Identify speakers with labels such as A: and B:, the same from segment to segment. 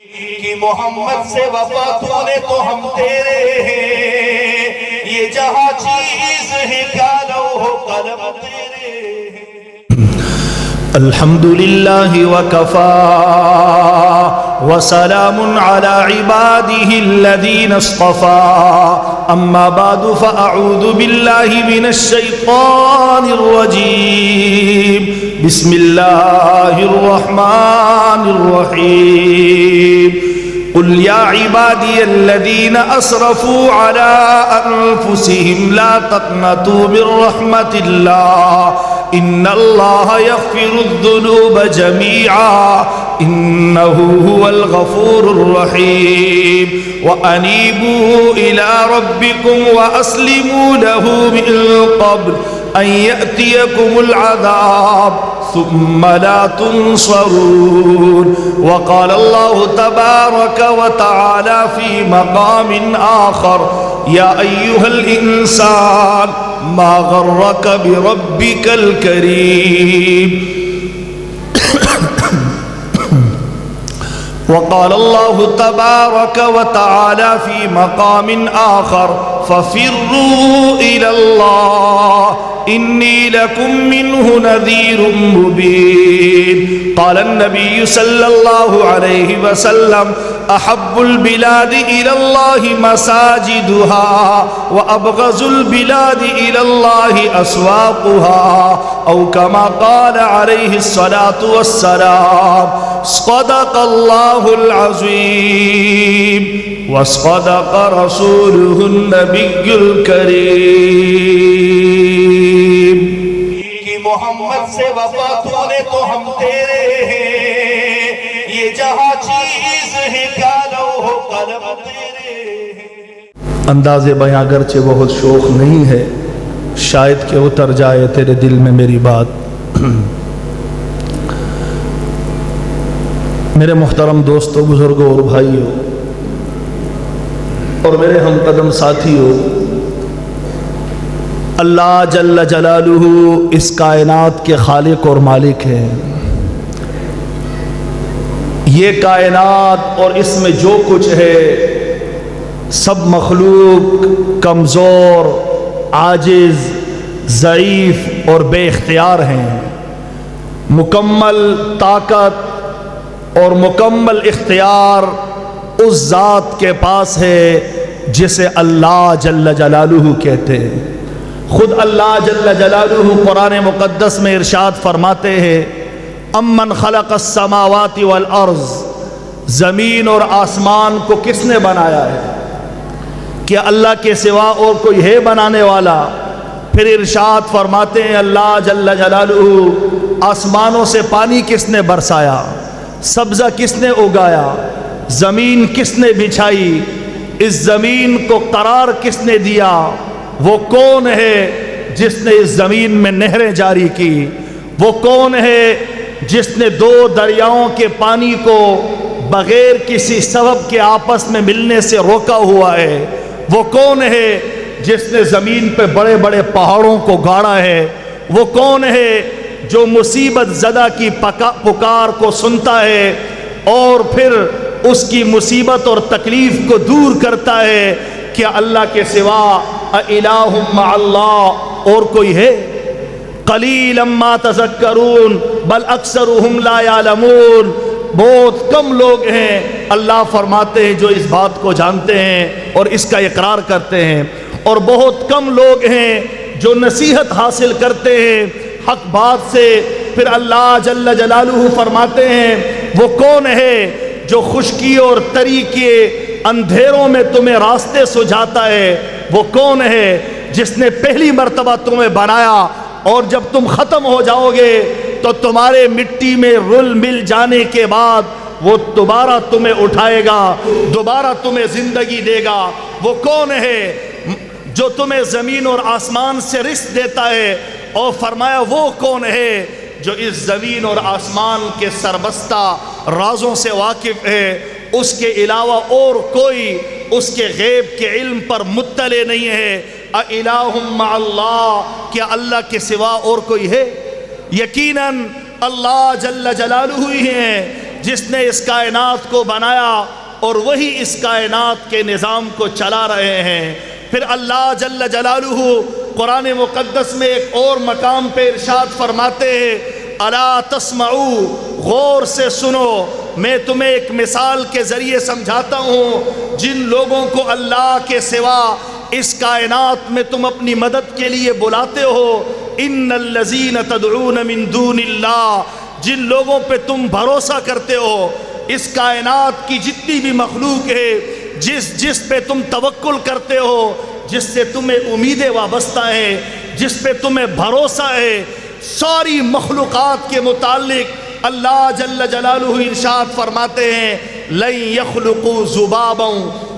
A: کہ محمد سے وفا تو نے تو ہم تیرے ہیں، یہ جہاں چیز ہے کیا لوح قلم تیرے ہیں۔
B: الحمدللہ وکفا وسلام علی عباده الذین اصطفى اما بعد فاعوذ باللہ من الشیطان الرجیم بسم اللہ الرحمن الرحیم قل یا عبادی الذین اسرفوا علی انفسهم لا تقنطوا من رحمت اللہ ان اللہ یغفر الذنوب جميعا انه هو الغفور الرحیم وانیبوا الى ربکم واسلموا له من قبل ان یأتیکم العذاب ثم لا تنصرون وقال الله تبارك وتعالى في مقام آخر يا أيها الإنسان ما غرك بربك الكريم وقال الله تبارك وتعالى في مقام آخر ففروا إلى الله إني لكم منه نذير مبين قال النبي صلى الله عليه وسلم أحب البلاد إلى الله مساجدها وأبغض البلاد إلى الله أسواقها أو كما قال عليه الصلاة والسلام صدق الله العظيم وصدق رسوله النبي الكريم
A: کہ محمد سے وفا تو نے تو ہم تیرے ہیں، یہ جہاں چیز ہے کیا لوح قلم تیرے ہیں۔
B: انداز بیاں اگرچہ بہت شوق نہیں ہے، شاید کہ اتر جائے تیرے دل میں میری بات۔ میرے محترم دوستو، بزرگوں اور بھائیوں اور میرے ہم قدم ساتھیوں، اللہ جل جلالہ اس کائنات کے خالق اور مالک ہیں۔ یہ کائنات اور اس میں جو کچھ ہے سب مخلوق کمزور، عاجز، ضعیف اور بے اختیار ہیں۔ مکمل طاقت اور مکمل اختیار اس ذات کے پاس ہے جسے اللہ جل جلالہ کہتے ہیں۔ خود اللہ جل جلالہ قرآن مقدس میں ارشاد فرماتے ہیں امن خلق السماوات والارض، زمین اور آسمان کو کس نے بنایا ہے؟ کیا اللہ کے سوا اور کوئی ہے بنانے والا؟ پھر ارشاد فرماتے ہیں اللہ جل جلالہ آسمانوں سے پانی کس نے برسایا؟ سبزہ کس نے اگایا؟ زمین کس نے بچھائی؟ اس زمین کو قرار کس نے دیا؟ وہ کون ہے جس نے اس زمین میں نہریں جاری کی؟ وہ کون ہے جس نے دو دریاؤں کے پانی کو بغیر کسی سبب کے آپس میں ملنے سے روکا ہوا ہے؟ وہ کون ہے جس نے زمین پہ بڑے بڑے پہاڑوں کو گاڑا ہے؟ وہ کون ہے جو مصیبت زدہ کی پکار کو سنتا ہے اور پھر اس کی مصیبت اور تکلیف کو دور کرتا ہے؟ کیا اللہ کے سوا الہ مع اللہ اور کوئی ہے؟ قلیلا ما تذکرون بل اکثرهم لا یعلمون، بہت کم لوگ ہیں اللہ فرماتے ہیں جو اس بات کو جانتے ہیں اور اس کا اقرار کرتے ہیں، اور بہت کم لوگ ہیں جو نصیحت حاصل کرتے ہیں حق بات سے۔ پھر اللہ جل جلالہ فرماتے ہیں وہ کون ہے جو خشکی اور تری کے اندھیروں میں تمہیں راستے سجھاتا ہے؟ وہ کون ہے جس نے پہلی مرتبہ تمہیں بنایا اور جب تم ختم ہو جاؤ گے تو تمہارے مٹی میں رل مل جانے کے بعد وہ دوبارہ تمہیں اٹھائے گا، دوبارہ تمہیں زندگی دے گا؟ وہ کون ہے جو تمہیں زمین اور آسمان سے رزق دیتا ہے؟ اور فرمایا وہ کون ہے جو اس زمین اور آسمان کے سربستہ رازوں سے واقف ہے؟ اس کے علاوہ اور کوئی اس کے غیب کے علم پر مطلع نہیں ہے۔ الہ مع اللہ، کیا اللہ کے سوا اور کوئی ہے؟ یقیناً اللہ جل جلالہ ہی ہیں جس نے اس کائنات کو بنایا اور وہی اس کائنات کے نظام کو چلا رہے ہیں۔ پھر اللہ جل جلالہ قرآن مقدس میں ایک اور مقام پہ ارشاد فرماتے ہیں، الا تسمعوا، غور سے سنو، میں تمہیں ایک مثال کے ذریعے سمجھاتا ہوں، جن لوگوں کو اللہ کے سوا اس کائنات میں تم اپنی مدد کے لیے بلاتے ہو، ان الذین تدعون من دون اللہ، جن لوگوں پہ تم بھروسہ کرتے ہو، اس کائنات کی جتنی بھی مخلوق ہے، جس پہ تم توکل کرتے ہو، جس سے تمہیں امیدیں وابستہ ہیں، جس پہ تمہیں بھروسہ ہے، ساری مخلوقات کے متعلق اللہ جل جلالہ ارشاد فرماتے ہیں، لن یخلقوا ذبابا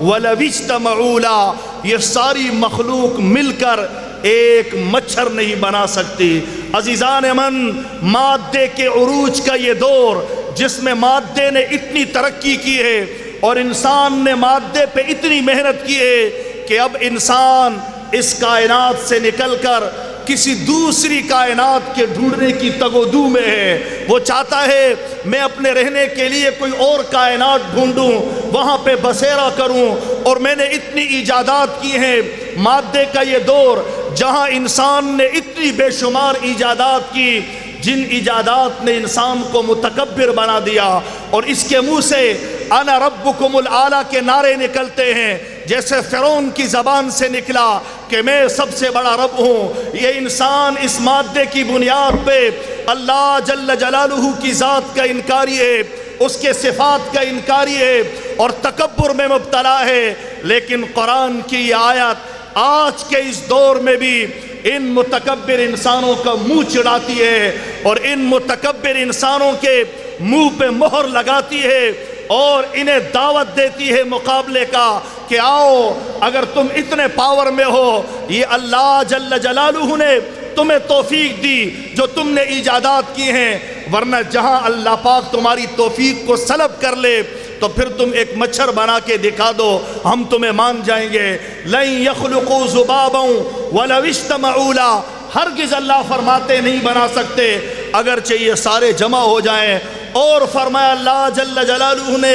B: ولو اجتمعوا لہ، یہ ساری مخلوق مل کر ایک مچھر نہیں بنا سکتی۔ عزیزان من، مادے کے عروج کا یہ دور جس میں مادے نے اتنی ترقی کی ہے اور انسان نے مادے پہ اتنی محنت کی ہے کہ اب انسان اس کائنات سے نکل کر کسی دوسری کائنات کے ڈھونڈنے کی تگودو میں ہے۔ وہ چاہتا ہے میں اپنے رہنے کے لیے کوئی اور کائنات ڈھونڈوں، وہاں پہ بسیرا کروں، اور میں نے اتنی ایجادات کی ہیں۔ مادے کا یہ دور جہاں انسان نے اتنی بے شمار ایجادات کی، جن ایجادات نے انسان کو متکبر بنا دیا، اور اس کے منہ سے انا ربکم الاعلی کے نعرے نکلتے ہیں، جیسے فرعون کی زبان سے نکلا کہ میں سب سے بڑا رب ہوں۔ یہ انسان اس مادے کی بنیاد پہ اللہ جل جلالہ کی ذات کا انکاری ہے، اس کے صفات کا انکاری ہے اور تکبر میں مبتلا ہے۔ لیکن قرآن کی یہ آیت آج کے اس دور میں بھی ان متکبر انسانوں کا منہ چڑھاتی ہے اور ان متکبر انسانوں کے منہ پہ مہر لگاتی ہے اور انہیں دعوت دیتی ہے مقابلے کا کہ آؤ، اگر تم اتنے پاور میں ہو، یہ اللہ جل جلالہ نے تمہیں توفیق دی جو تم نے ایجادات کی ہیں، ورنہ جہاں اللہ پاک تمہاری توفیق کو سلب کر لے تو پھر تم ایک مچھر بنا کے دکھا دو، ہم تمہیں مان جائیں گے۔ لن یخلقوا ذبابا ولو اجتمعوا لہ، ہرگز اللہ فرماتے نہیں بنا سکتے اگرچہ یہ سارے جمع ہو جائیں۔ اور فرمایا اللہ جل جلالہ نے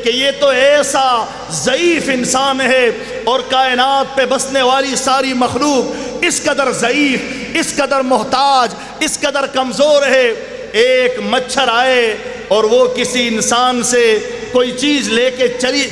B: کہ یہ تو ایسا ضعیف انسان ہے اور کائنات پہ بسنے والی ساری مخلوق اس قدر ضعیف، اس قدر محتاج، اس قدر کمزور ہے، ایک مچھر آئے اور وہ کسی انسان سے کوئی چیز لے کے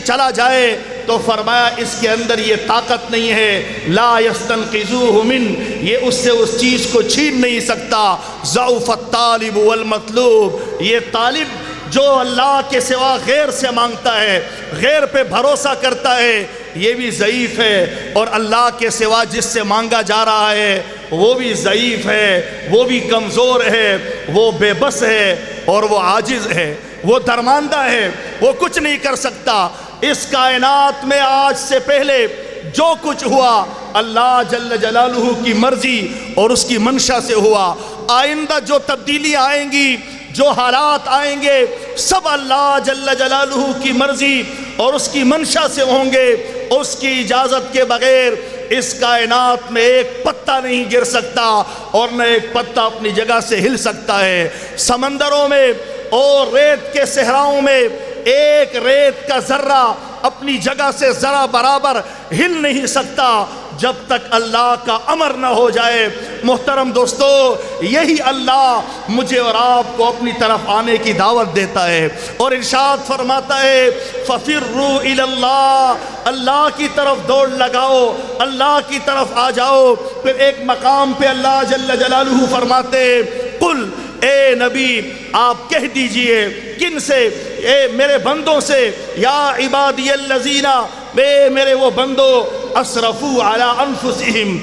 B: چلا جائے تو فرمایا اس کے اندر یہ طاقت نہیں ہے، لا یستنقذوہ من، یہ اس سے اس چیز کو چھین نہیں سکتا۔ ضعف الطالب والمطلوب، یہ طالب جو اللہ کے سوا غیر سے مانگتا ہے، غیر پہ بھروسہ کرتا ہے، یہ بھی ضعیف ہے، اور اللہ کے سوا جس سے مانگا جا رہا ہے وہ بھی ضعیف ہے، وہ بھی کمزور ہے، وہ بے بس ہے اور وہ عاجز ہے، وہ درماندہ ہے، وہ کچھ نہیں کر سکتا۔ اس کائنات میں آج سے پہلے جو کچھ ہوا اللہ جل جلالہ کی مرضی اور اس کی منشا سے ہوا، آئندہ جو تبدیلیاں آئیں گی، جو حالات آئیں گے، سب اللہ جل جلالہ کی مرضی اور اس کی منشا سے ہوں گے۔ اس کی اجازت کے بغیر اس کائنات میں ایک پتا نہیں گر سکتا اور نہ ایک پتا اپنی جگہ سے ہل سکتا ہے۔ سمندروں میں اور ریت کے صحراؤں میں ایک ریت کا ذرہ اپنی جگہ سے ذرا برابر ہل نہیں سکتا جب تک اللہ کا امر نہ ہو جائے۔ محترم دوستو، یہی اللہ مجھے اور آپ کو اپنی طرف آنے کی دعوت دیتا ہے اور ارشاد فرماتا ہے فَفِرُّوا إِلَى اللَّهِ، اللہ کی طرف دوڑ لگاؤ، اللہ کی طرف آ جاؤ۔ پھر ایک مقام پہ اللہ جل جلالہ فرماتے قُلْ، اے نبی آپ کہہ دیجئے، کن سے؟ اے میرے بندوں سے، یا عبادی الذین، میرے وہ بندو اسرفوا علی انفسہم،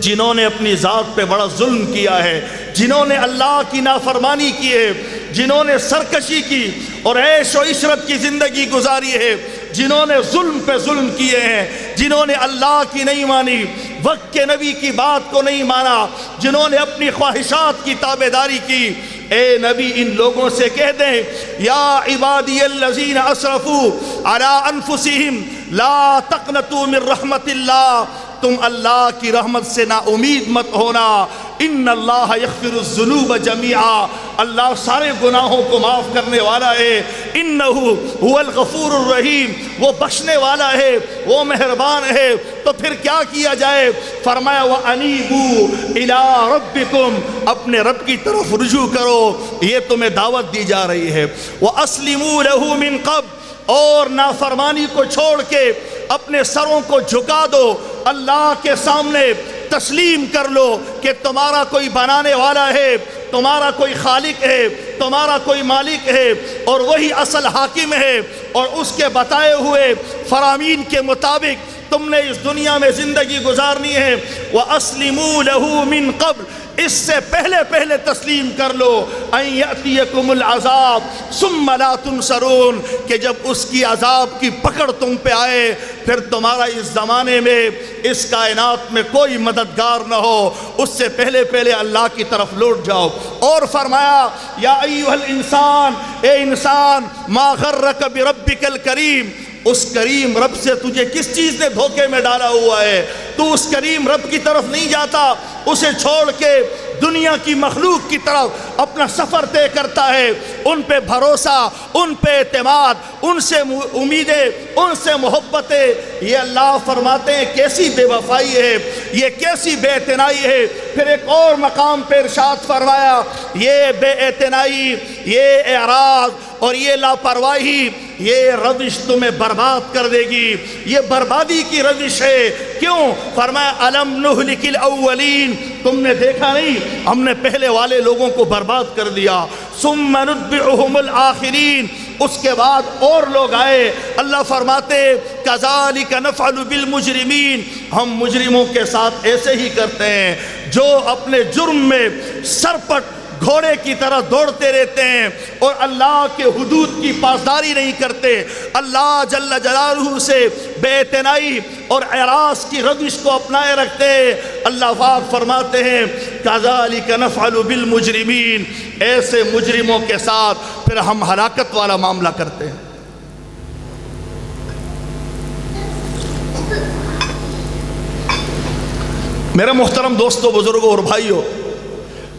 B: جنہوں نے اپنی ذات پہ بڑا ظلم کیا ہے، جنہوں نے اللہ کی نافرمانی کی ہے، جنہوں نے سرکشی کی اور عیش و عشرت کی زندگی گزاری ہے، جنہوں نے ظلم پہ ظلم کیے ہیں، جنہوں نے اللہ کی نہیں مانی، وقت کے نبی کی بات کو نہیں مانا، جنہوں نے اپنی خواہشات کی تابعداری کی، اے نبی ان لوگوں سے کہہ دیں یا عبادی الذین اسرفوا علی انفسہم لا تقنطوا من رحمت اللہ، تم اللہ کی رحمت سے نا امید مت ہونا، ان اللہ یغفر الذنوب جمیعا، اللہ سارے گناہوں کو معاف کرنے والا ہے، انہو هو الغفور الرحیم، وہ بخشنے والا ہے، وہ مہربان ہے۔ تو پھر کیا کیا جائے؟ فرمایا وَأَنِيبُوا إِلَىٰ رَبِّكُمْ، اپنے رب کی طرف رجوع کرو، یہ تمہیں دعوت دی جا رہی ہے۔ وَأَسْلِمُوا لَهُ مِن قَبْلُ، اور نافرمانی کو چھوڑ کے اپنے سروں کو جھکا دو، اللہ کے سامنے تسلیم کر لو کہ تمہارا کوئی بنانے والا ہے، تمہارا کوئی خالق ہے، تمہارا کوئی مالک ہے، اور وہی اصل حاکم ہے، اور اس کے بتائے ہوئے فرامین کے مطابق تم نے اس دنیا میں زندگی گزارنی ہے۔ وَأَسْلِمُوا لَهُ مِن قَبْلُ، اس سے پہلے تسلیم کر لو، ان یأتیکم العذاب ثم لا تنصرون، کہ جب اس کی عذاب کی پکڑ تم پہ آئے پھر تمہارا اس زمانے میں اس کائنات میں کوئی مددگار نہ ہو، اس سے پہلے اللہ کی طرف لوٹ جاؤ۔ اور فرمایا یا ایھا الانسان، اے انسان، ما غرک بربک الکریم، اس کریم رب سے تجھے کس چیز نے دھوکے میں ڈالا ہوا ہے؟ تو اس کریم رب کی طرف نہیں جاتا، اسے چھوڑ کے دنیا کی مخلوق کی طرف اپنا سفر طے کرتا ہے، ان پہ بھروسہ، ان پہ اعتماد، ان سے امیدیں، ان سے محبتیں۔ یہ اللہ فرماتے ہیں کیسی بے وفائی ہے، یہ کیسی بے اعتنائی ہے۔ پھر ایک اور مقام پہ ارشاد فرمایا یہ بے اعتنائی، یہ اعراض اور یہ لاپرواہی، یہ روش تمہیں برباد کر دے گی، یہ بربادی کی روش ہے۔ کیوں؟ فرمایا الم نہلک الاولین، تم نے دیکھا نہیں ہم نے پہلے والے لوگوں کو برباد کر دیا، ثم نتبعہم الآخرین، اس کے بعد اور لوگ آئے۔ اللہ فرماتے کذالک نفعل بالمجرمین، ہم مجرموں کے ساتھ ایسے ہی کرتے ہیں جو اپنے جرم میں سرپٹ گھوڑے کی طرح دوڑتے رہتے ہیں اور اللہ کے حدود کی پاسداری نہیں کرتے، اللہ جل جلالہ سے بے اعتنائی اور اعراض کی روش کو اپنائے رکھتے ہیں۔ اللہ پاک فرماتے ہیں کذالک نفعل بالمجرمین، ایسے مجرموں کے ساتھ پھر ہم ہلاکت والا معاملہ کرتے ہیں۔ میرے محترم دوستو، بزرگوں اور بھائیوں،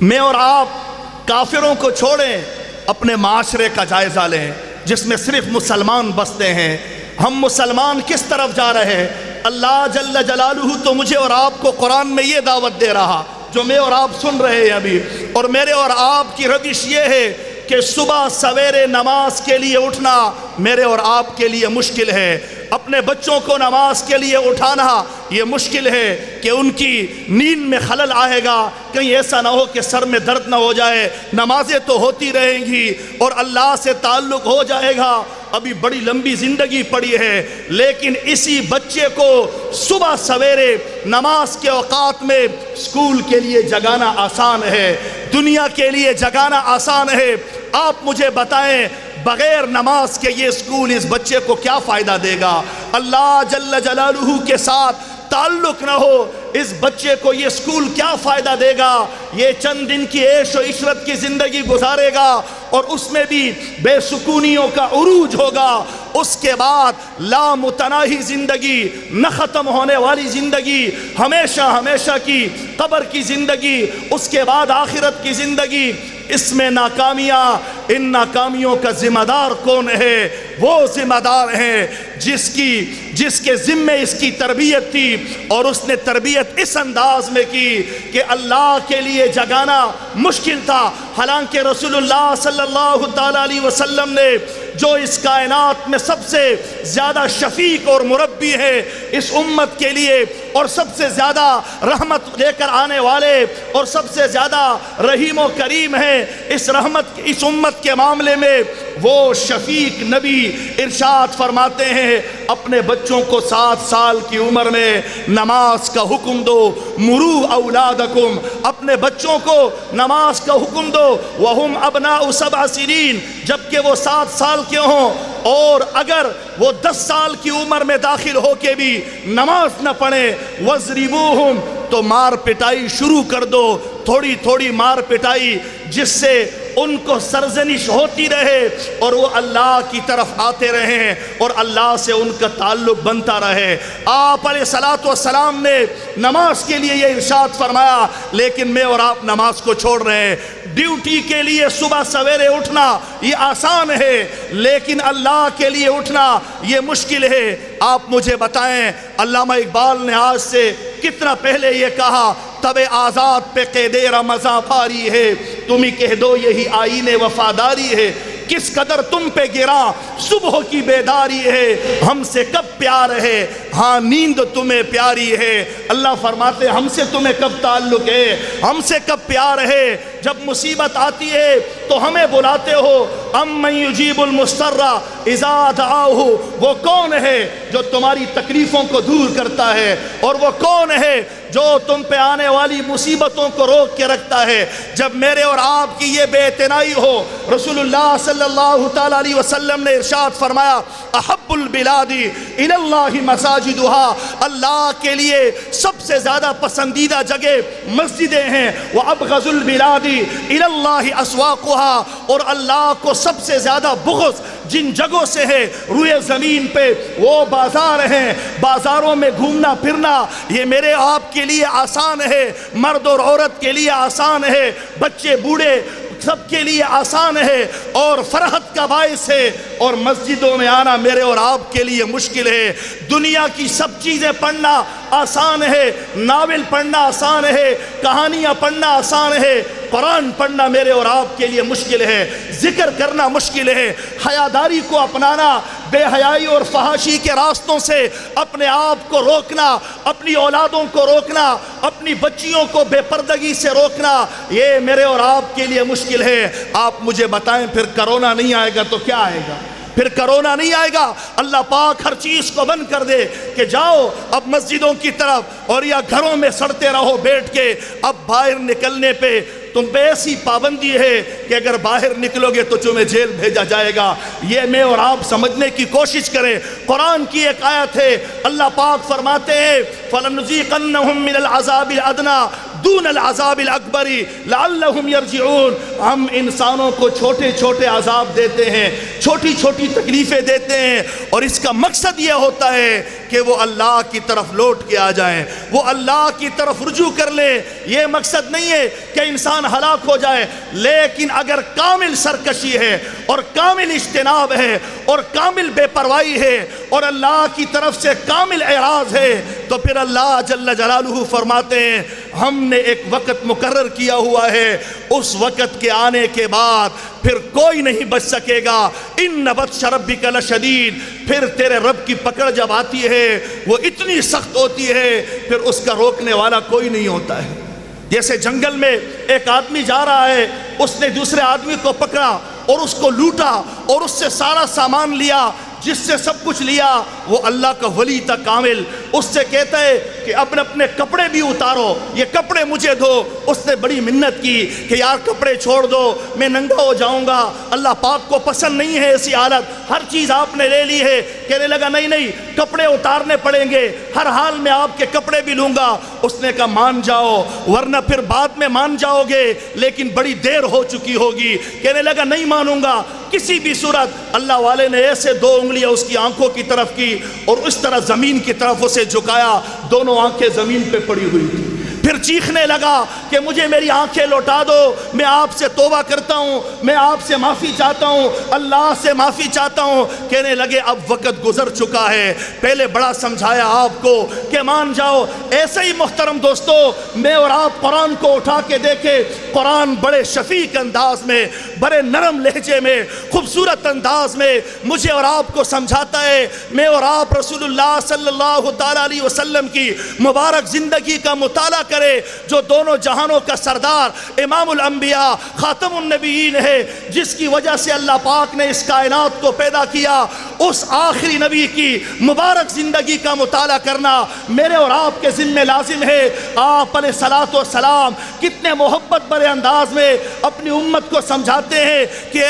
B: میں اور آپ کافروں کو چھوڑیں، اپنے معاشرے کا جائزہ لیں جس میں صرف مسلمان بستے ہیں۔ ہم مسلمان کس طرف جا رہے ہیں؟ اللہ جل جلالہ تو مجھے اور آپ کو قرآن میں یہ دعوت دے رہا جو میں اور آپ سن رہے ہیں ابھی، اور میرے اور آپ کی روش یہ ہے کہ صبح سویرے نماز کے لیے اٹھنا میرے اور آپ کے لیے مشکل ہے، اپنے بچوں کو نماز کے لیے اٹھانا یہ مشکل ہے کہ ان کی نیند میں خلل آئے گا، کہیں ایسا نہ ہو کہ سر میں درد نہ ہو جائے۔ نمازیں تو ہوتی رہیں گی اور اللہ سے تعلق ہو جائے گا، ابھی بڑی لمبی زندگی پڑی ہے، لیکن اسی بچے کو صبح سویرے نماز کے اوقات میں اسکول کے لیے جگانا آسان ہے، دنیا کے لیے جگانا آسان ہے۔ آپ مجھے بتائیں بغیر نماز کے یہ اسکول اس بچے کو کیا فائدہ دے گا؟ اللہ جل جلالہ کے ساتھ تعلق نہ ہو اس بچے کو یہ اسکول کیا فائدہ دے گا؟ یہ چند دن کی عیش و عشرت کی زندگی گزارے گا اور اس میں بھی بے سکونیوں کا عروج ہوگا، اس کے بعد لامتناہی زندگی، نہ ختم ہونے والی زندگی، ہمیشہ کی قبر کی زندگی، اس کے بعد آخرت کی زندگی۔ اس میں ناکامیاں، ان ناکامیوں کا ذمہ دار کون ہے؟ وہ ذمہ دار ہیں جس کے ذمے اس کی تربیت تھی، اور اس نے تربیت اس انداز میں کی کہ اللہ کے لیے جگانا مشکل تھا۔ حالانکہ رسول اللہ صلی اللہ تعالیٰ علیہ وسلم نے جو اس کائنات میں سب سے زیادہ شفیق اور مربی ہے اس امت کے لیے، اور سب سے زیادہ رحمت لے کر آنے والے اور سب سے زیادہ رحیم و کریم ہے اس امت کے معاملے میں، وہ شفیق نبی ارشاد فرماتے ہیں اپنے بچوں کو 7 سال کی عمر میں نماز کا حکم دو، مرو اولادکم، اپنے بچوں کو نماز کا حکم دو، وہم ابناء 7 سنین، جبکہ وہ 7 سال کے ہوں، اور اگر وہ 10 سال کی عمر میں داخل ہو کے بھی نماز نہ پڑھیں، وَاضْرِبُوهُمْ، تو مار پٹائی شروع کر دو، تھوڑی مار پٹائی، جس سے ان کو سرزنش ہوتی رہے اور وہ اللہ کی طرف آتے رہیں اور اللہ سے ان کا تعلق بنتا رہے۔ آپ علیہ الصلوۃ والسلام نے نماز کے لیے یہ ارشاد فرمایا، لیکن میں اور آپ نماز کو چھوڑ رہے ہیں۔ ڈیوٹی کے لیے صبح سویرے اٹھنا یہ آسان ہے، لیکن اللہ کے لیے اٹھنا یہ مشکل ہے۔ آپ مجھے بتائیں، علامہ اقبال نے آج سے کتنا پہلے یہ کہا، تب آزاد پہ قید رمضاں پھاری ہے، تم ہی کہہ دو یہی آئین وفاداری ہے، کس قدر تم پہ گرا صبح کی بیداری ہے، ہم سے کب پیار ہے، ہاں نیند تمہیں پیاری ہے۔ اللہ فرماتے ہم سے تمہیں کب تعلق ہے، ہم سے کب پیار ہے، جب مصیبت آتی ہے تو ہمیں بلاتے ہو، امن یجیب المضطر اذا دعاہ، وہ کون ہے جو تمہاری تکلیفوں کو دور کرتا ہے، اور وہ کون ہے جو تم پہ آنے والی مصیبتوں کو روک کے رکھتا ہے۔ جب میرے اور آپ کی یہ بے اعتنائی ہو، رسول اللہ صلی اللہ تعالیٰ علیہ وسلم نے ارشاد فرمایا، احب البلاد الی اللہ مساجدها، اللہ کے لیے سب سے زیادہ پسندیدہ جگہ مسجدیں ہیں، وابغض البلاد الی اللہ اسواقها، اور اللہ کو سب سے زیادہ بغض جن جگہوں سے ہے روئے زمین پہ وہ بازار ہیں۔ بازاروں میں گھومنا پھرنا یہ میرے آپ کے لیے آسان ہے، مرد اور عورت کے لیے آسان ہے، بچے بوڑھے سب کے لیے آسان ہے اور فرحت کا باعث ہے، اور مسجدوں میں آنا میرے اور آپ کے لیے مشکل ہے۔ دنیا کی سب چیزیں پڑھنا آسان ہے، ناول پڑھنا آسان ہے، کہانیاں پڑھنا آسان ہے، قرآن پڑھنا میرے اور آپ کے لیے مشکل ہے، ذکر کرنا مشکل ہے، حیاداری کو اپنانا، بے حیائی اور فحاشی کے راستوں سے اپنے آپ کو روکنا، اپنی اولادوں کو روکنا، اپنی بچیوں کو بے پردگی سے روکنا، یہ میرے اور آپ کے لیے مشکل ہے۔ آپ مجھے بتائیں پھر کرونا نہیں آئے گا تو کیا آئے گا؟ پھر کرونا نہیں آئے گا؟ اللہ پاک ہر چیز کو بند کر دے کہ جاؤ اب مسجدوں کی طرف، اور یا گھروں میں سڑتے رہو بیٹھ کے، اب باہر نکلنے پہ تم پہ ایسی پابندی ہے کہ اگر باہر نکلو گے تو تمہیں جیل بھیجا جائے گا۔ یہ میں اور آپ سمجھنے کی کوشش کریں۔ قرآن کی ایک آیت ہے، اللہ پاک فرماتے ہیں فَلَنُذِيقَنَّهُم مِّنَ الْعَذَابِ الْأَدْنَىٰ دون العذاب الاکبر لعلہم یرجعون، ہم انسانوں کو چھوٹے چھوٹے عذاب دیتے ہیں، چھوٹی چھوٹی تکلیفیں دیتے ہیں، اور اس کا مقصد یہ ہوتا ہے کہ وہ اللہ کی طرف لوٹ کے آ جائیں، وہ اللہ کی طرف رجوع کر لیں۔ یہ مقصد نہیں ہے کہ انسان ہلاک ہو جائے، لیکن اگر کامل سرکشی ہے اور کامل اجتناب ہے اور کامل بے پرواہی ہے اور اللہ کی طرف سے کامل اعراض ہے، تو پھر اللہ جل جلالہ فرماتے ہیں ہم نے ایک وقت مقرر کیا ہوا ہے، اس وقت کے آنے کے بعد پھر کوئی نہیں بچ سکے گا۔ ان بطش ربک لشدید، پھر تیرے رب کی پکڑ جب آتی ہے وہ اتنی سخت ہوتی ہے پھر اس کا روکنے والا کوئی نہیں ہوتا ہے۔ جیسے جنگل میں ایک آدمی جا رہا ہے، اس نے دوسرے آدمی کو پکڑا اور اس کو لوٹا اور اس سے سارا سامان لیا، جس سے سب کچھ لیا، وہ اللہ کا ولی تھا کامل، اس سے کہتا ہے کہ اپنے کپڑے بھی اتارو، یہ کپڑے مجھے دو۔ اس نے بڑی منت کی کہ یار کپڑے چھوڑ دو، میں ننگا ہو جاؤں گا، اللہ پاک کو پسند نہیں ہے ایسی حالت، ہر چیز آپ نے لے لی ہے۔ کہنے لگا نہیں نہیں، کپڑے اتارنے پڑیں گے، ہر حال میں آپ کے کپڑے بھی لوں گا۔ اس نے کہا مان جاؤ، ورنہ پھر بعد میں مان جاؤ گے لیکن بڑی دیر ہو چکی ہوگی۔ کہنے لگا نہیں مانوں گا کسی بھی صورت۔ اللہ والے نے ایسے دو انگلیاں اس کی آنکھوں کی طرف کی اور اس طرح زمین کی طرف اسے جھکایا، دونوں آنکھیں زمین پہ پڑی ہوئی تھی۔ پھر چیخنے لگا کہ مجھے میری آنکھیں لوٹا دو، میں آپ سے توبہ کرتا ہوں، میں آپ سے معافی چاہتا ہوں، اللہ سے معافی چاہتا ہوں۔ کہنے لگے اب وقت گزر چکا ہے، پہلے بڑا سمجھایا آپ کو کہ مان جاؤ۔ ایسے ہی محترم دوستو، میں اور آپ قرآن کو اٹھا کے دیکھیں، قرآن بڑے شفیق انداز میں، بڑے نرم لہجے میں، خوبصورت انداز میں مجھے اور آپ کو سمجھاتا ہے۔ میں اور آپ رسول اللہ صلی اللہ تعالیٰ علیہ وسلم کی مبارک زندگی کا مطالعہ کرے، جو دونوں جہانوں کا سردار، امام الانبیاء، خاتم النبیین ہے، جس کی وجہ سے اللہ پاک نے اس کائنات کو پیدا کیا، اس آخری نبی کی مبارک زندگی کا مطالعہ کرنا میرے اور آپ کے ذمہ لازم ہے۔ آپ علیہ الصلوۃ والسلام کتنے محبت بھرے انداز میں اپنی امت کو سمجھاتے ہیں کہ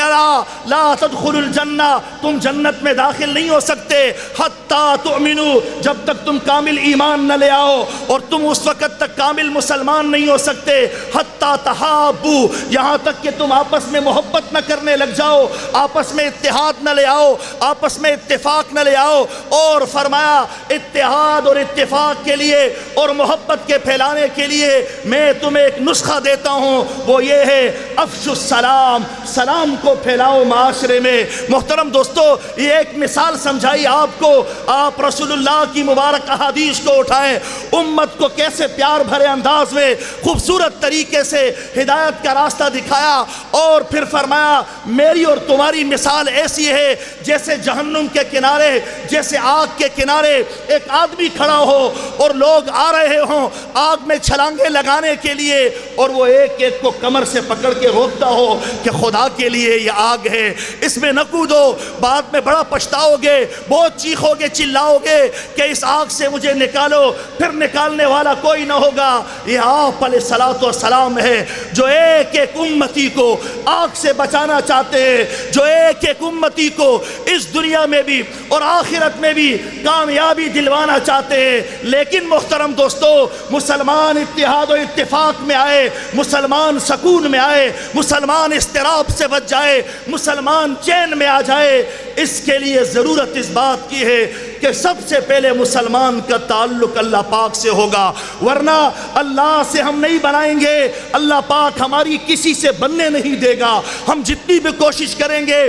B: لا تدخلوا الجنہ، تم جنت میں داخل نہیں ہو سکتے حتی تؤمنوا، جب تک تم کامل ایمان نہ لے آؤ، اور تم اس وقت تک کامل کامل مسلمان نہیں ہو سکتے حتی تحابو، یہاں تک کہ تم آپس میں محبت نہ کرنے لگ جاؤ، آپس میں اتحاد نہ لے آؤ، آپس میں اتفاق نہ لے آؤ۔ اور فرمایا اتحاد اور اتفاق کے لیے اور محبت کے پھیلانے کے لیے میں تمہیں ایک نسخہ دیتا ہوں، وہ یہ ہے افشوا السلام، سلام کو پھیلاؤ معاشرے میں۔ محترم دوستو، یہ ایک مثال سمجھائی آپ کو، آپ رسول اللہ کی مبارک احادیث کو اٹھائیں، امت کو کیسے پیار بھرے انداز میں خوبصورت طریقے سے ہدایت کا راستہ دکھایا، اور پھر فرمایا میری اور تمہاری مثال ایسی ہے جیسے جہنم کے کنارے، جیسے آگ کے کنارے ایک آدمی کھڑا ہو اور لوگ آ رہے ہوں آگ میں چھلانگیں لگانے کے لیے، اور وہ ایک ایک کو کمر سے پکڑ کے روکتا ہو کہ خدا کے لیے یہ آگ ہے، اس میں نہ کودو، بعد میں بڑا پچھتاؤ گے، بہت چیخو گے، چلاؤ گے کہ اس آگ سے مجھے نکالو، پھر نکالنے والا کوئی نہ ہوگا۔ یہ آپ علیہ الصلوۃ والسلام ہے جو ایک ایک امتی کو آگ سے بچانا چاہتے ہیں، جو ایک ایک امتی کو اس دنیا میں بھی اور آخرت میں بھی کامیابی دلوانا چاہتے ہیں۔ لیکن محترم دوستو، مسلمان اتحاد و اتفاق میں آئے، مسلمان سکون میں آئے، مسلمان اضطراب سے بچ جائے، مسلمان چین میں آ جائے، اس کے لیے ضرورت اس بات کی ہے کہ سب سے پہلے مسلمان کا تعلق اللہ پاک سے ہوگا، ورنہ اللہ سے ہم نہیں بنائیں گے، اللہ پاک ہماری کسی سے بننے نہیں دے گا۔ ہم جتنی بھی کوشش کریں گے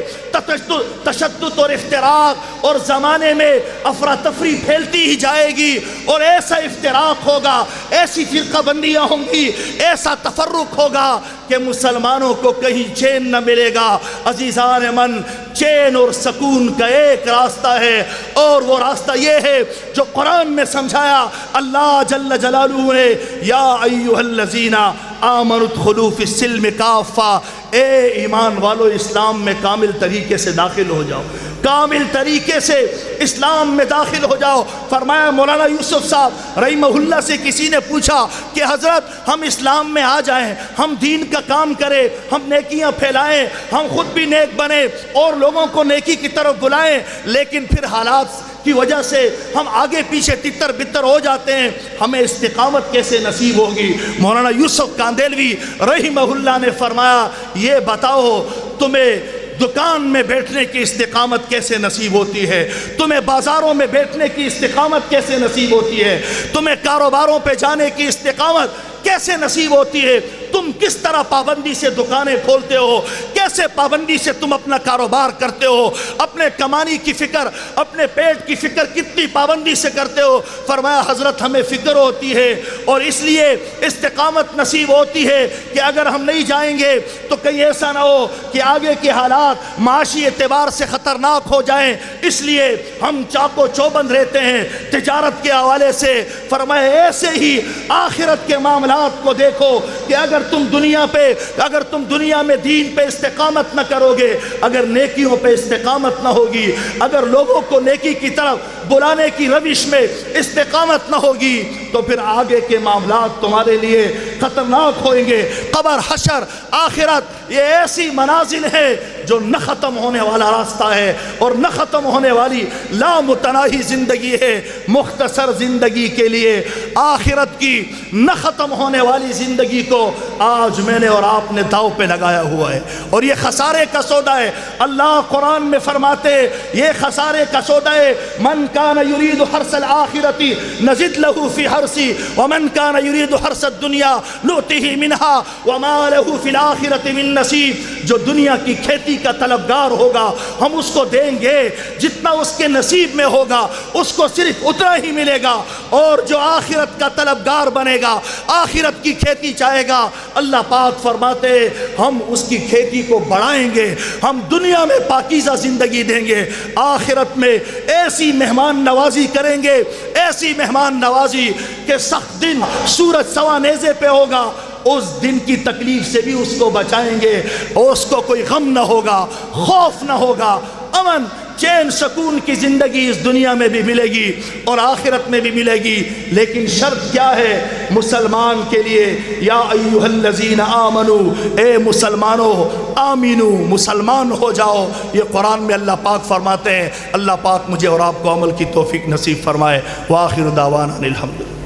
B: تشدد اور افتراق اور زمانے میں افراتفری پھیلتی ہی جائے گی، اور ایسا افتراق ہوگا، ایسی فرقہ بندیاں ہوں گی، ایسا تفرق ہوگا کہ مسلمانوں کو کہیں چین نہ ملے گا۔ عزیزان من، چین اور سکون کا ایک راستہ ہے، اور وہ راستہ یہ ہے جو قرآن میں سمجھایا اللہ جل جلالہ نے، یا ایھا الذین آمنوا ادخلوا فی السلم کافہ، اے ایمان والو اسلام میں کامل طریقے سے داخل ہو جاؤ، کامل طریقے سے اسلام میں داخل ہو جاؤ۔ فرمایا مولانا یوسف صاحب رحمہ اللہ سے کسی نے پوچھا کہ حضرت ہم اسلام میں آ جائیں، ہم دین کا کام کریں، ہم نیکیاں پھیلائیں، ہم خود بھی نیک بنیں اور لوگوں کو نیکی کی طرف بلائیں، لیکن پھر حالات کی وجہ سے ہم آگے پیچھے تتر بتر ہو جاتے ہیں، ہمیں استقامت کیسے نصیب ہوگی؟ مولانا یوسف کاندیلوی رحمہ اللہ نے فرمایا یہ بتاؤ تمہیں دکان میں بیٹھنے کی استقامت کیسے نصیب ہوتی ہے، تمہیں بازاروں میں بیٹھنے کی استقامت کیسے نصیب ہوتی ہے، تمہیں کاروباروں پہ جانے کی استقامت کیسے نصیب ہوتی ہے، تم کس طرح پابندی سے دکانیں کھولتے ہو، کیسے پابندی سے تم اپنا کاروبار کرتے ہو، اپنے کمانے کی فکر، اپنے پیٹ کی فکر کتنی پابندی سے کرتے ہو؟ فرمایا حضرت ہمیں فکر ہوتی ہے، اور اس لیے استقامت نصیب ہوتی ہے کہ اگر ہم نہیں جائیں گے تو کہیں ایسا نہ ہو کہ آگے کے حالات معاشی اعتبار سے خطرناک ہو جائیں، اس لیے ہم چاقو چوبند رہتے ہیں تجارت کے حوالے سے۔ فرمایا ایسے ہی آخرت کے معاملات کو دیکھو کہ اگر تم دنیا میں دین پہ استقامت نہ کرو گے، اگر نیکیوں پہ استقامت نہ ہوگی، اگر لوگوں کو نیکی کی طرف بلانے کی روش میں استقامت نہ ہوگی، تو پھر آگے کے معاملات تمہارے لیے خطرناک ہوئیں گے۔ قبر، حشر، آخرت، یہ ایسی منازل ہے جو نہ ختم ہونے والا راستہ ہے اور نہ ختم ہونے والی لامتناہی زندگی ہے۔ مختصر زندگی کے لیے آخرت کی نہ ختم ہونے والی زندگی کو آج میں نے اور آپ نے داؤ پہ لگایا ہوا ہے، اور یہ خسارے کا سودا ہے۔ اللہ قرآن میں فرماتے یہ خسارے کا سودا ہے، من کان یرید حرث الآخرۃ نزد لہ فی حرثہ ومن کان یرید حرث الدنیا نؤتہ منہا وما لہ فی الآخرۃ من نصیب۔ جو دنیا کی کھیتی کا طلبگار ہوگا ہم اس کو دیں گے جتنا اس کے نصیب میں ہوگا، اس کو صرف اتنا ہی ملے گا، اور جو آخرت کا طلبگار بنے گا، آخرت کی کھیتی چاہے گا، اللہ پاک فرماتے ہم اس کی کھیتی کو بڑھائیں گے، ہم دنیا میں پاکیزہ زندگی دیں گے، آخرت میں ایسی مہمان نوازی کریں گے، ایسی مہمان نوازی کہ سخت دن سورج سوا نیزے پہ ہوگا، اس دن کی تکلیف سے بھی اس کو بچائیں گے، اور اس کو کوئی غم نہ ہوگا، خوف نہ ہوگا، امن چین سکون کی زندگی اس دنیا میں بھی ملے گی اور آخرت میں بھی ملے گی۔ لیکن شرط کیا ہے مسلمان کے لیے؟ یا ایھا الذین آمنوا، اے مسلمانوں، آمینو، مسلمان ہو جاؤ۔ یہ قرآن میں اللہ پاک فرماتے ہیں۔ اللہ پاک مجھے اور آپ کو عمل کی توفیق نصیب فرمائے۔ وآخر دعوانا الحمدللہ۔